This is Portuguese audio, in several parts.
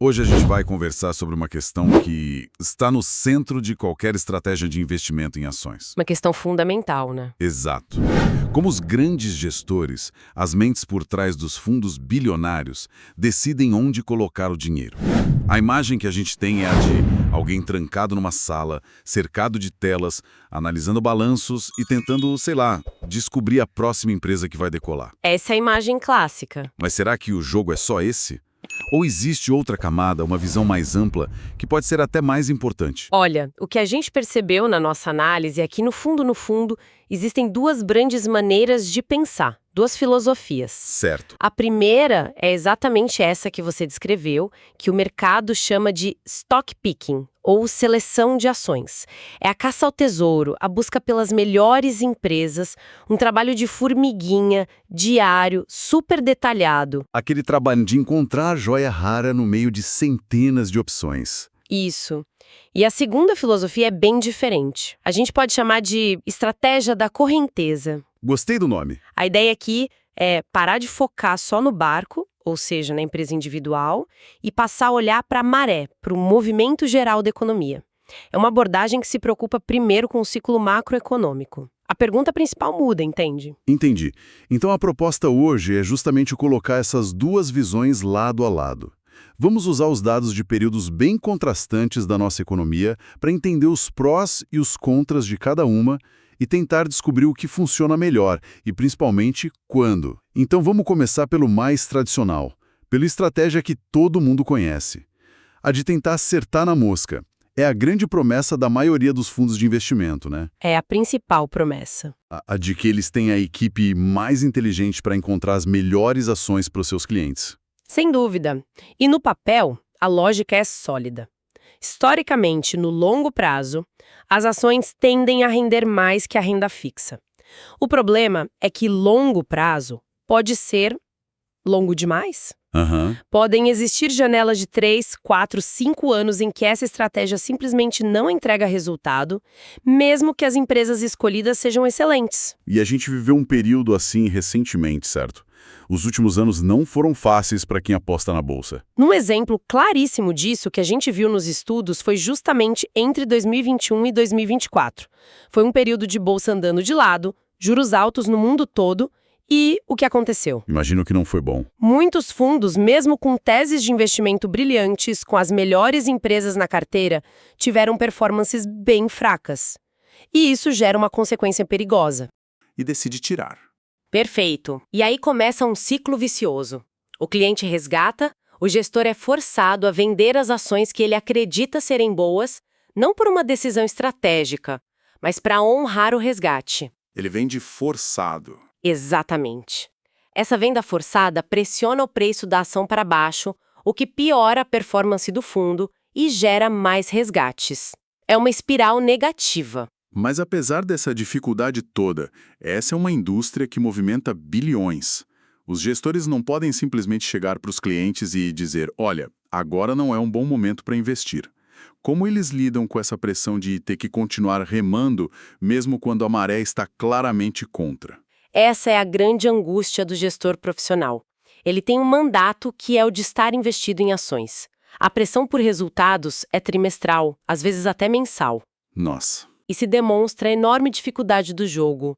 Hoje a gente vai conversar sobre uma questão que está no centro de qualquer estratégia de investimento em ações. Uma questão fundamental, né? Exato. Como os grandes gestores, as mentes por trás dos fundos bilionários, decidem onde colocar o dinheiro. A imagem que a gente tem é a de alguém trancado numa sala, cercado de telas, analisando balanços e tentando, sei lá, descobrir a próxima empresa que vai decolar. Essa é a imagem clássica. Mas será que o jogo é só esse? Ou existe outra camada, uma visão mais ampla, que pode ser até mais importante? Olha, o que a gente percebeu na nossa análise é que, no fundo, existem duas grandes maneiras de pensar, duas filosofias. Certo. A primeira é exatamente essa que você descreveu, que o mercado chama de stock picking, ou seleção de ações. É a caça ao tesouro, a busca pelas melhores empresas, um trabalho de formiguinha, diário, super detalhado. Aquele trabalho de encontrar a joia rara no meio de centenas de opções. Isso. E a segunda filosofia é bem diferente. A gente pode chamar de estratégia da correnteza. Gostei do nome. A ideia aqui é parar de focar só no barco, ou seja, na empresa individual, e passar a olhar para a maré, para o movimento geral da economia. É uma abordagem que se preocupa primeiro com o ciclo macroeconômico. A pergunta principal muda, entende? Entendi. Então a proposta hoje é justamente colocar essas duas visões lado a lado. Vamos usar os dados de períodos bem contrastantes da nossa economia para entender os prós e os contras de cada uma e tentar descobrir o que funciona melhor e, principalmente, quando. Então vamos começar pelo mais tradicional, pela estratégia que todo mundo conhece. A de tentar acertar na mosca. É a grande promessa da maioria dos fundos de investimento, né? É a principal promessa. A de que eles têm a equipe mais inteligente para encontrar as melhores ações para os seus clientes. Sem dúvida. E no papel, a lógica é sólida. Historicamente, no longo prazo, as ações tendem a render mais que a renda fixa. O problema é que longo prazo pode ser longo demais. Podem existir janelas de 3, 4, 5 anos em que essa estratégia simplesmente não entrega resultado, mesmo que as empresas escolhidas sejam excelentes. E a gente viveu um período assim recentemente, certo? Os últimos anos não foram fáceis para quem aposta na bolsa. Um exemplo claríssimo disso que a gente viu nos estudos foi justamente entre 2021 e 2024. Foi um período de bolsa andando de lado, juros altos no mundo todo. E o que aconteceu? Imagino que não foi bom. Muitos fundos, mesmo com teses de investimento brilhantes, com as melhores empresas na carteira, tiveram performances bem fracas. E isso gera uma consequência perigosa. E decide tirar. Perfeito. E aí começa um ciclo vicioso. O cliente resgata, o gestor é forçado a vender as ações que ele acredita serem boas, não por uma decisão estratégica, mas para honrar o resgate. Ele vende forçado. Exatamente. Essa venda forçada pressiona o preço da ação para baixo, o que piora a performance do fundo e gera mais resgates. É uma espiral negativa. Mas apesar dessa dificuldade toda, essa é uma indústria que movimenta bilhões. Os gestores não podem simplesmente chegar para os clientes e dizer, olha, agora não é um bom momento para investir. Como eles lidam com essa pressão de ter que continuar remando, mesmo quando a maré está claramente contra? Essa é a grande angústia do gestor profissional. Ele tem um mandato que é o de estar investido em ações. A pressão por resultados é trimestral, às vezes até mensal. Nossa. E se demonstra a enorme dificuldade do jogo.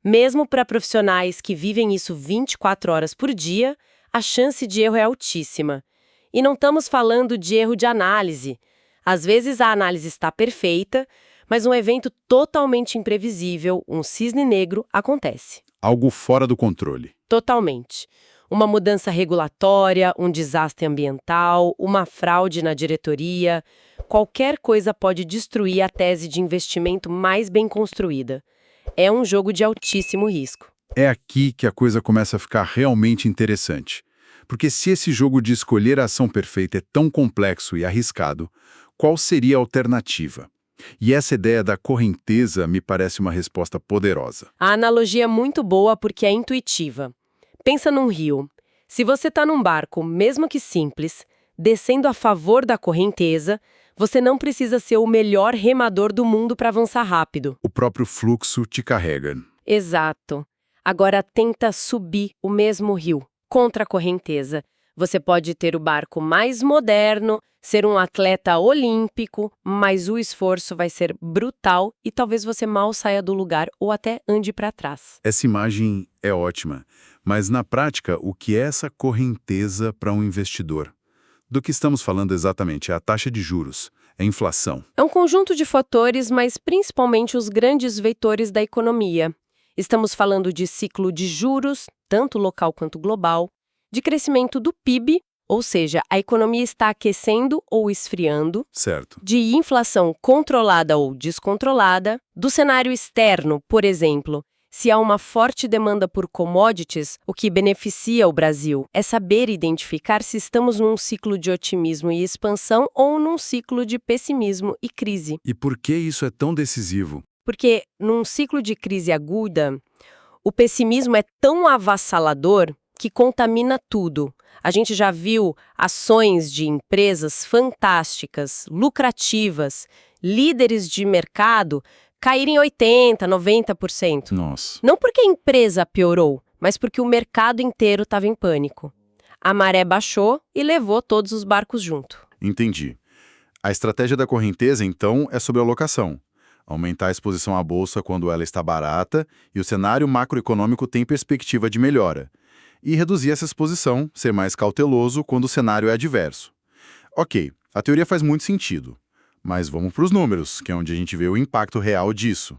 Mesmo para profissionais que vivem isso 24 horas por dia, a chance de erro é altíssima. E não estamos falando de erro de análise. Às vezes a análise está perfeita, mas um evento totalmente imprevisível, um cisne negro, acontece. Algo fora do controle. Totalmente. Uma mudança regulatória, um desastre ambiental, uma fraude na diretoria. Qualquer coisa pode destruir a tese de investimento mais bem construída. É um jogo de altíssimo risco. É aqui que a coisa começa a ficar realmente interessante. Porque se esse jogo de escolher a ação perfeita é tão complexo e arriscado, qual seria a alternativa? E essa ideia da correnteza me parece uma resposta poderosa. A analogia é muito boa porque é intuitiva. Pensa num rio. Se você está num barco, mesmo que simples, descendo a favor da correnteza, você não precisa ser o melhor remador do mundo para avançar rápido. O próprio fluxo te carrega. Exato. Agora tenta subir o mesmo rio, contra a correnteza. Você pode ter o barco mais moderno, ser um atleta olímpico, mas o esforço vai ser brutal e talvez você mal saia do lugar ou até ande para trás. Essa imagem é ótima, mas na prática, o que é essa correnteza para um investidor? Do que estamos falando exatamente? É a taxa de juros, é a inflação. É um conjunto de fatores, mas principalmente os grandes vetores da economia. Estamos falando de ciclo de juros, tanto local quanto global, de crescimento do PIB, ou seja, a economia está aquecendo ou esfriando, Certo. de inflação controlada ou descontrolada, do cenário externo, por exemplo. Se há uma forte demanda por commodities, o que beneficia o Brasil é saber identificar se estamos num ciclo de otimismo e expansão ou num ciclo de pessimismo e crise. E por que isso é tão decisivo? Porque num ciclo de crise aguda, o pessimismo é tão avassalador que contamina tudo. A gente já viu ações de empresas fantásticas, lucrativas, líderes de mercado caírem 80%, 90%. Nossa. Não porque a empresa piorou, mas porque o mercado inteiro estava em pânico. A maré baixou e levou todos os barcos junto. Entendi. A estratégia da correnteza, então, é sobre alocação. Aumentar a exposição à bolsa quando ela está barata e o cenário macroeconômico tem perspectiva de melhora. E reduzir essa exposição, ser mais cauteloso quando o cenário é adverso. Ok, a teoria faz muito sentido. Mas vamos para os números, que é onde a gente vê o impacto real disso.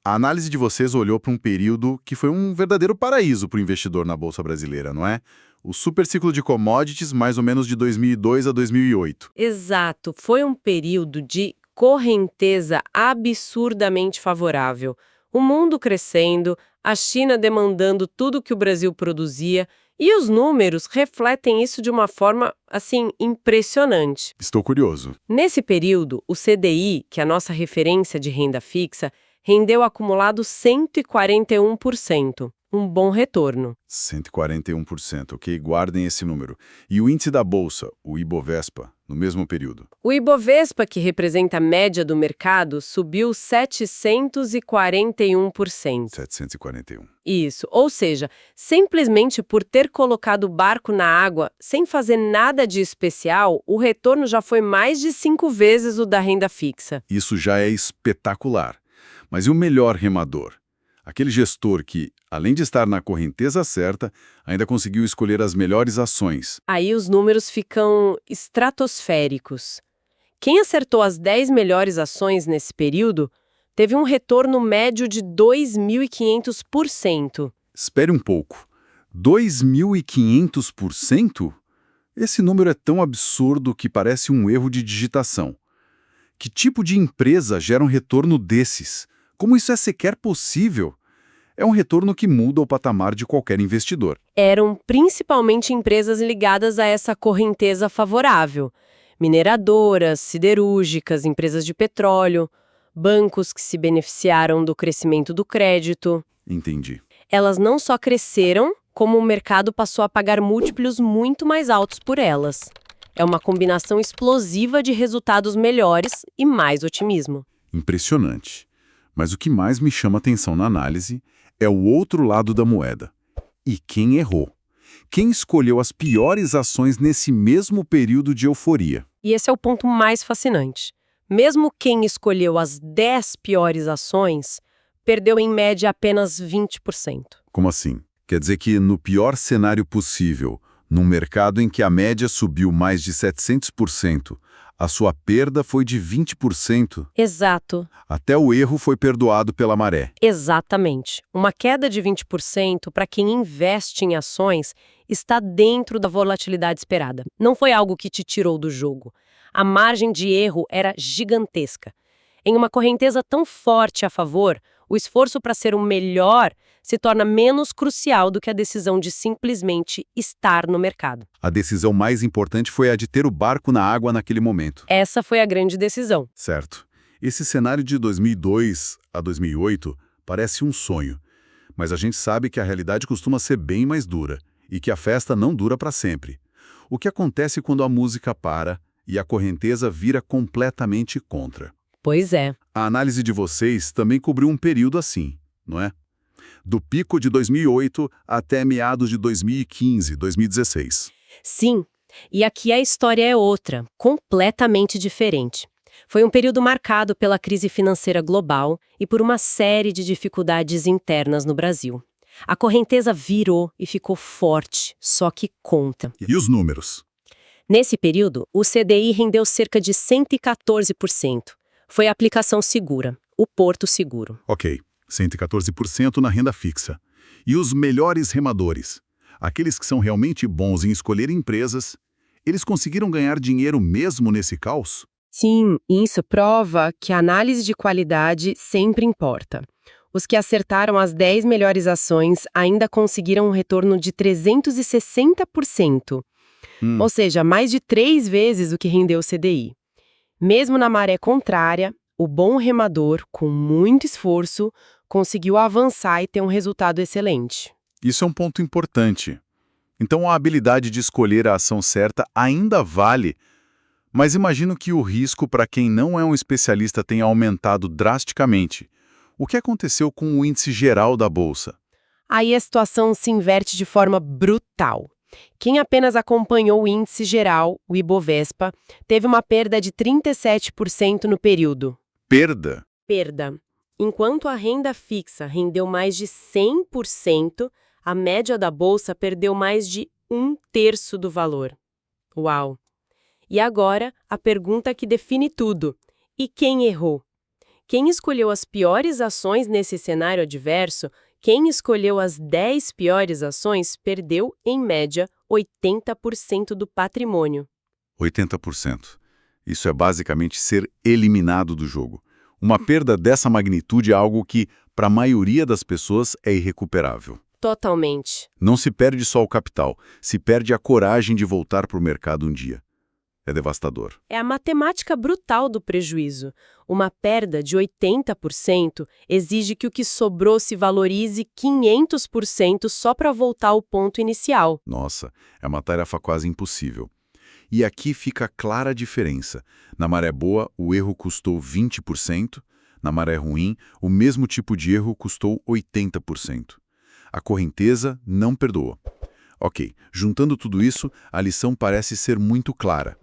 A análise de vocês olhou para um período que foi um verdadeiro paraíso para o investidor na Bolsa Brasileira, não é? O superciclo de commodities, mais ou menos de 2002 a 2008. Exato, foi um período de correnteza absurdamente favorável. O mundo crescendo, a China demandando tudo que o Brasil produzia, e os números refletem isso de uma forma, assim, impressionante. Estou curioso. Nesse período, o CDI, que é a nossa referência de renda fixa, rendeu acumulado 141%, um bom retorno. 141%, ok? Guardem esse número. E o índice da Bolsa, o Ibovespa, no mesmo período? O Ibovespa, que representa a média do mercado, subiu 741%. 741. Isso, ou seja, simplesmente por ter colocado o barco na água sem fazer nada de especial, o retorno já foi mais de 5 vezes o da renda fixa. Isso já é espetacular. Mas e o melhor remador? Aquele gestor que, além de estar na correnteza certa, ainda conseguiu escolher as melhores ações. Aí os números ficam estratosféricos. Quem acertou as 10 melhores ações nesse período teve um retorno médio de 2.500%. Espere um pouco. 2.500%? Esse número é tão absurdo que parece um erro de digitação. Que tipo de empresa gera um retorno desses? Como isso é sequer possível? É um retorno que muda o patamar de qualquer investidor. Eram principalmente empresas ligadas a essa correnteza favorável. Mineradoras, siderúrgicas, empresas de petróleo, bancos que se beneficiaram do crescimento do crédito. Entendi. Elas não só cresceram, como o mercado passou a pagar múltiplos muito mais altos por elas. É uma combinação explosiva de resultados melhores e mais otimismo. Impressionante. Mas o que mais me chama atenção na análise é o outro lado da moeda. E quem errou? Quem escolheu as piores ações nesse mesmo período de euforia? E esse é o ponto mais fascinante. Mesmo quem escolheu as 10 piores ações, perdeu em média apenas 20%. Como assim? Quer dizer que no pior cenário possível, num mercado em que a média subiu mais de 700%, a sua perda foi de 20%. Exato. Até o erro foi perdoado pela maré. Exatamente. Uma queda de 20% para quem investe em ações está dentro da volatilidade esperada. Não foi algo que te tirou do jogo. A margem de erro era gigantesca. Em uma correnteza tão forte a favor, o esforço para ser o melhor se torna menos crucial do que a decisão de simplesmente estar no mercado. A decisão mais importante foi a de ter o barco na água naquele momento. Essa foi a grande decisão. Certo. Esse cenário de 2002 a 2008 parece um sonho, mas a gente sabe que a realidade costuma ser bem mais dura e que a festa não dura para sempre. O que acontece quando a música para e a correnteza vira completamente contra? Pois é. A análise de vocês também cobriu um período assim, não é? Do pico de 2008 até meados de 2015, 2016. Sim, e aqui a história é outra, completamente diferente. Foi um período marcado pela crise financeira global e por uma série de dificuldades internas no Brasil. A correnteza virou e ficou forte, só que conta. E os números? Nesse período, o CDI rendeu cerca de 114%. Foi a aplicação segura, o Porto Seguro. Ok, 114% na renda fixa. E os melhores remadores? Aqueles que são realmente bons em escolher empresas, eles conseguiram ganhar dinheiro mesmo nesse caos? Sim, isso prova que a análise de qualidade sempre importa. Os que acertaram as 10 melhores ações ainda conseguiram um retorno de 360%, ou seja, mais de 3 vezes o que rendeu o CDI. Mesmo na maré contrária, o bom remador, com muito esforço, conseguiu avançar e ter um resultado excelente. Isso é um ponto importante. Então a habilidade de escolher a ação certa ainda vale, mas imagino que o risco para quem não é um especialista tenha aumentado drasticamente. O que aconteceu com o índice geral da Bolsa? Aí a situação se inverte de forma brutal. Quem apenas acompanhou o índice geral, o Ibovespa, teve uma perda de 37% no período. Perda? Perda. Enquanto a renda fixa rendeu mais de 100%, a média da bolsa perdeu mais de 1/3 do valor. Uau! E agora, a pergunta que define tudo. E quem errou? Quem escolheu as piores ações nesse cenário adverso, quem escolheu as 10 piores ações, perdeu, em média, 80% do patrimônio. 80%. Isso é basicamente ser eliminado do jogo. Uma perda dessa magnitude é algo que, para a maioria das pessoas, é irrecuperável. Totalmente. Não se perde só o capital, se perde a coragem de voltar para o mercado um dia. É devastador. É a matemática brutal do prejuízo. Uma perda de 80% exige que o que sobrou se valorize 500% só para voltar ao ponto inicial. Nossa, é uma tarefa quase impossível. E aqui fica clara a diferença. Na maré boa, o erro custou 20%, na maré ruim, o mesmo tipo de erro custou 80%. A correnteza não perdoou. Ok, juntando tudo isso, a lição parece ser muito clara.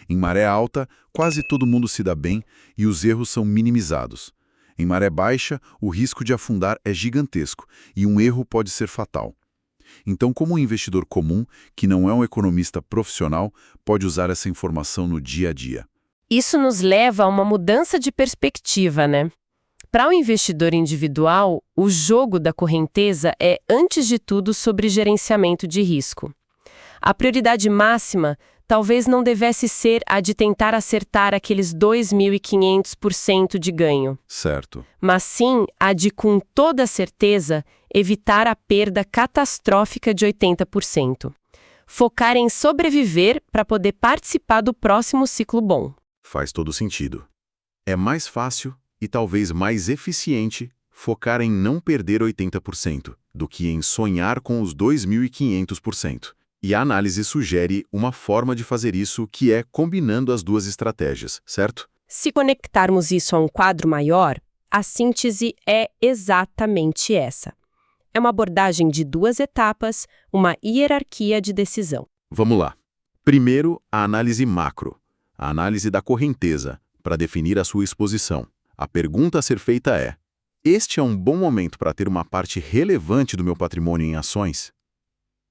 Em maré alta, quase todo mundo se dá bem e os erros são minimizados. Em maré baixa, o risco de afundar é gigantesco e um erro pode ser fatal. Então, como um investidor comum, que não é um economista profissional, pode usar essa informação no dia a dia? Isso nos leva a uma mudança de perspectiva, né? Para o investidor individual, o jogo da correnteza é, antes de tudo, sobre gerenciamento de risco. A prioridade máxima talvez não devesse ser a de tentar acertar aqueles 2.500% de ganho. Certo. Mas sim a de, com toda certeza, evitar a perda catastrófica de 80%. Focar em sobreviver para poder participar do próximo ciclo bom. Faz todo sentido. É mais fácil e talvez mais eficiente focar em não perder 80% do que em sonhar com os 2.500%. E a análise sugere uma forma de fazer isso que é combinando as duas estratégias, certo? Se conectarmos isso a um quadro maior, a síntese é exatamente essa. É uma abordagem de 2 etapas, uma hierarquia de decisão. Vamos lá. Primeiro, a análise macro, a análise da correnteza, para definir a sua exposição. A pergunta a ser feita é: este é um bom momento para ter uma parte relevante do meu patrimônio em ações?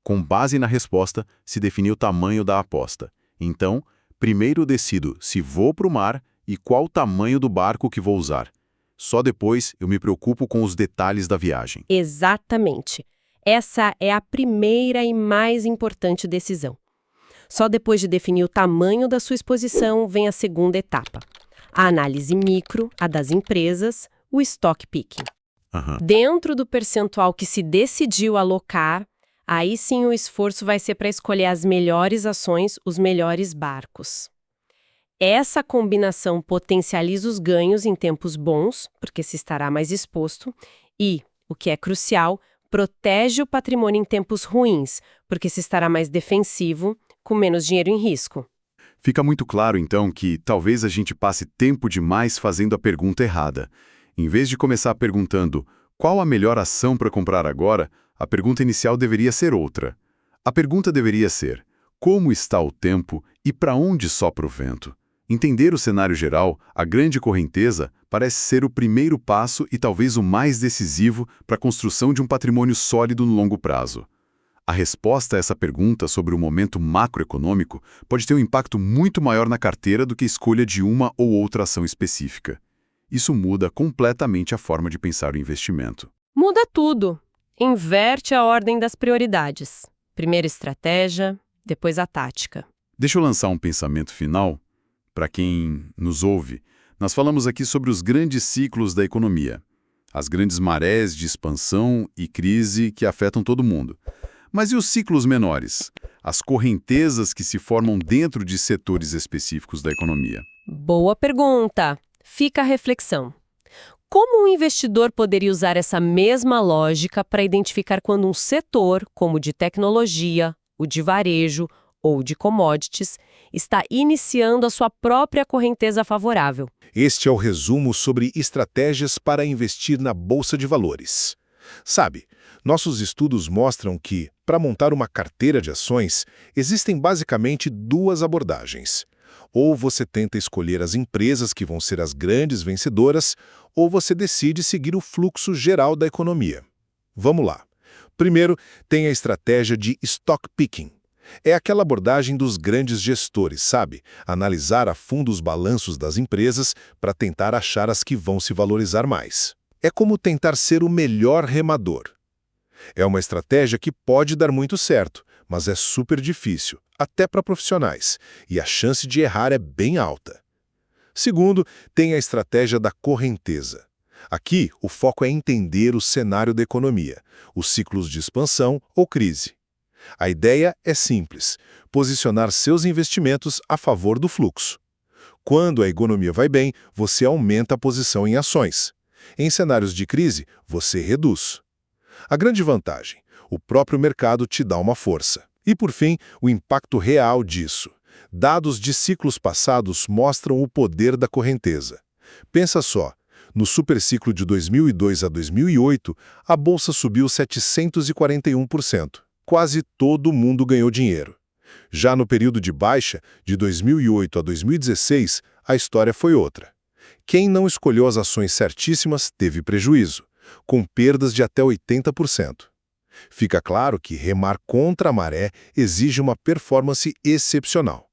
Com base na resposta, se define o tamanho da aposta. Então, primeiro decido se vou para o mar e qual o tamanho do barco que vou usar. Só depois eu me preocupo com os detalhes da viagem. Exatamente. Essa é a primeira e mais importante decisão. Só depois de definir o tamanho da sua exposição vem a segunda etapa. A análise micro, a das empresas, o stock picking. Dentro do percentual que se decidiu alocar, aí sim o esforço vai ser para escolher as melhores ações, os melhores barcos. Essa combinação potencializa os ganhos em tempos bons, porque se estará mais exposto, e, o que é crucial, protege o patrimônio em tempos ruins, porque se estará mais defensivo, com menos dinheiro em risco. Fica muito claro, então, que talvez a gente passe tempo demais fazendo a pergunta errada. Em vez de começar perguntando qual a melhor ação para comprar agora, a pergunta inicial deveria ser outra. A pergunta deveria ser: como está o tempo e para onde sopra o vento. Entender o cenário geral, a grande correnteza, parece ser o primeiro passo e talvez o mais decisivo para a construção de um patrimônio sólido no longo prazo. A resposta a essa pergunta sobre o momento macroeconômico pode ter um impacto muito maior na carteira do que a escolha de uma ou outra ação específica. Isso muda completamente a forma de pensar o investimento. Muda tudo. Inverte a ordem das prioridades. Primeiro estratégia, depois a tática. Deixa eu lançar um pensamento final. Para quem nos ouve, nós falamos aqui sobre os grandes ciclos da economia, as grandes marés de expansão e crise que afetam todo mundo. Mas e os ciclos menores? As correntezas que se formam dentro de setores específicos da economia? Boa pergunta. Fica a reflexão. Como um investidor poderia usar essa mesma lógica para identificar quando um setor, como o de tecnologia, o de varejo ou de commodities, está iniciando a sua própria correnteza favorável? Este é o resumo sobre estratégias para investir na Bolsa de Valores. Sabe, nossos estudos mostram que, para montar uma carteira de ações, existem basicamente duas abordagens. Ou você tenta escolher as empresas que vão ser as grandes vencedoras, ou você decide seguir o fluxo geral da economia. Vamos lá. Primeiro, tem a estratégia de stock picking. É aquela abordagem dos grandes gestores, sabe? Analisar a fundo os balanços das empresas para tentar achar as que vão se valorizar mais. É como tentar ser o melhor remador. É uma estratégia que pode dar muito certo, mas é super difícil, até para profissionais, e a chance de errar é bem alta. Segundo, tem a estratégia da correnteza. Aqui, o foco é entender o cenário da economia, os ciclos de expansão ou crise. A ideia é simples: posicionar seus investimentos a favor do fluxo. Quando a economia vai bem, você aumenta a posição em ações. Em cenários de crise, você reduz. A grande vantagem: o próprio mercado te dá uma força. E, por fim, o impacto real disso. Dados de ciclos passados mostram o poder da correnteza. Pensa só, no superciclo de 2002 a 2008, a bolsa subiu 741%. Quase todo mundo ganhou dinheiro. Já no período de baixa, de 2008 a 2016, a história foi outra. Quem não escolheu as ações certíssimas teve prejuízo, com perdas de até 80%. Fica claro que remar contra a maré exige uma performance excepcional.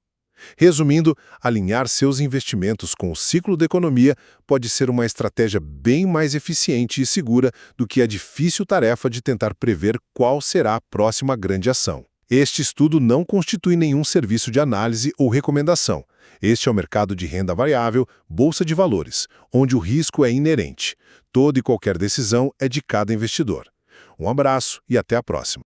Resumindo, alinhar seus investimentos com o ciclo da economia pode ser uma estratégia bem mais eficiente e segura do que a difícil tarefa de tentar prever qual será a próxima grande ação. Este estudo não constitui nenhum serviço de análise ou recomendação. Este é o mercado de renda variável, Bolsa de Valores, onde o risco é inerente. Toda e qualquer decisão é de cada investidor. Um abraço e até a próxima.